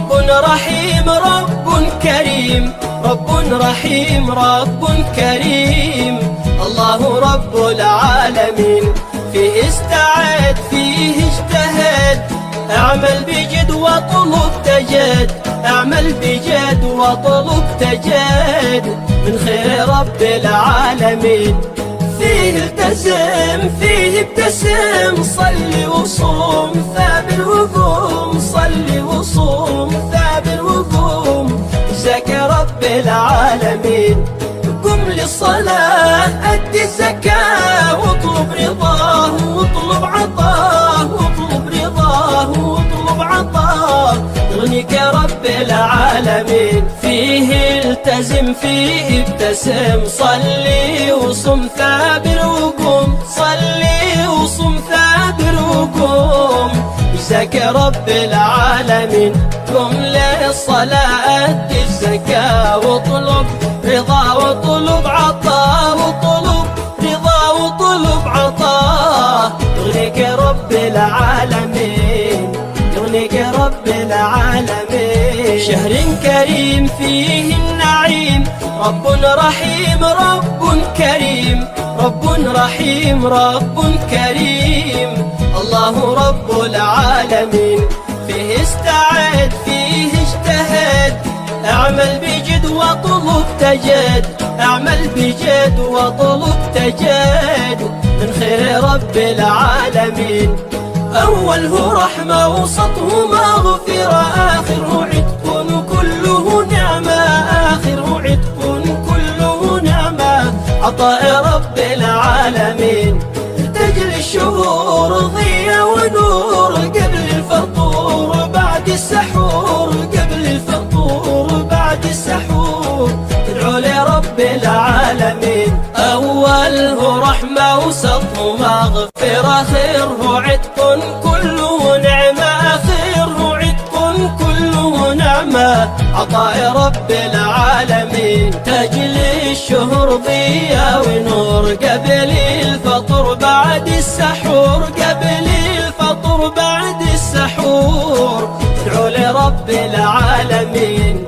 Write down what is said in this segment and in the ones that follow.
رب رحيم رب كريم، رب رحيم رب كريم. الله رب العالمين، فيه استعد فيه اجتهد، اعمل بجد واطلب تجد، اعمل بجد واطلب تجد من خير رب العالمين. فيه التزم فيه ابتسم، صلي وصوم ثابر وقوم، صلي وصوم ثابر وقوم جزاك رب العالمين. قم للصلاة أدي الزكاة، واطلب رضاه واطلب عطاه، واطلب رضاه واطلب عطاه يغنيك رب العالمين. فيه التزم فيه ابتسم، صلي وصم ثابر وقوم، صلي وصم ثابر وقوم جزاك رب العالمين. قم للصلاة أدي الزكاة، واطلب رضا واطلب عطاء، واطلب رضا واطلب عطاء يغنيك رب العالمين، يغنيك رب العالمين. شهر كريم فيه النعيم، رب رحيم رب كريم، رب رحيم رب كريم. الله رب العالمين، فيه استعد فيه اجتهد، اعمل بجد واطلب تجد، اعمل بجد واطلب تجد من خير رب العالمين. أوله رحمة وسطه مغفرة، آخره عتق كله نعمة، آخره عتق كله نعمة عطاء رب العالمين. تجري الشهور ضياء ونور، قبل الفطور بعد السحور، قبل الفطور بعد السحور ادعو لرب العالمين. أوله رحمة وسطه مغفرة، خيره عتق كله نعمة، خيره عتق كله نعمة عطاء رب العالمين. تجلي الشهور ضياء ونور، قبل الفطر بعد السحور، قبل الفطر بعد السحور ادعو لرب العالمين،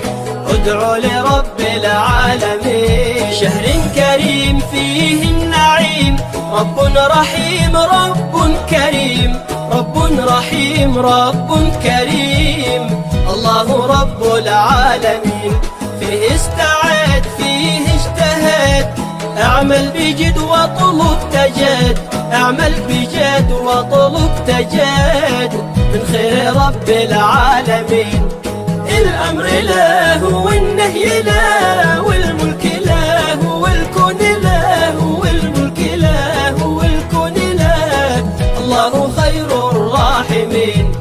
ادعو لرب العالمين. شهر كريم فيه النعيم، رب رحيم رب كريم، رب رحيم رب كريم. الله رب العالمين، فيه استعد فيه اجتهد، اعمل بجد واطلب تجد، اعمل بجد واطلب تجد من خير رب العالمين. الأمر له والنهي له، والملك له والكون له، والملك له والكون له. الله خير الراحمين،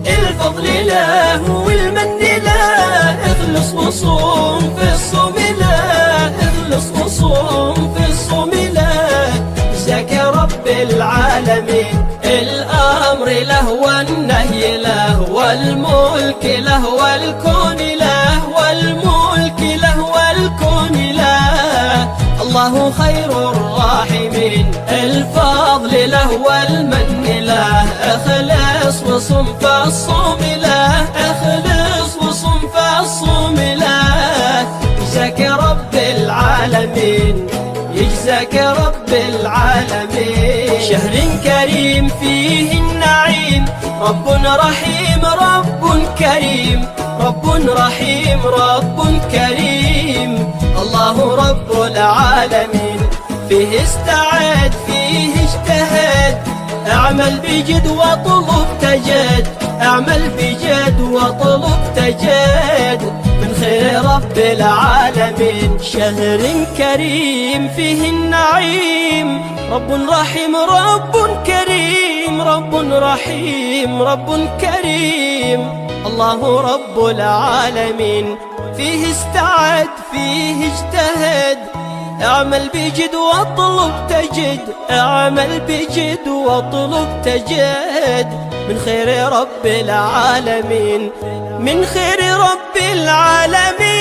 الفضل له والمن له. اخلص وصوم في الصوم له، اخلص وصوم في الصوم له جزاك رب العالمين. الأمر له والنهي له، والملك له والكون له، والملك له والكون له. الله خير الراحمين، الفضل له والمن له. اخلص وصم فالصوم له، اخلص وصم فالصوم له جزاك رب العالمين، يجزاك رب العالمين. شهر كريم فيه النعيم، رب رحيم رب كريم، رب رحيم رب كريم. الله رب العالمين، فيه استعد فيه اجتهد، اعمل بجد واطلب تجد، اعمل بجد واطلب تجد من خير رب العالمين. شهر كريم فيه النعيم، رب رحيم رب كريم، رب رحيم رب كريم. الله رب العالمين، فيه استعد فيه اجتهد، اعمل بجد واطلب تجد، اعمل بجد واطلب تجد من خير رب العالمين، من خير رب العالمين.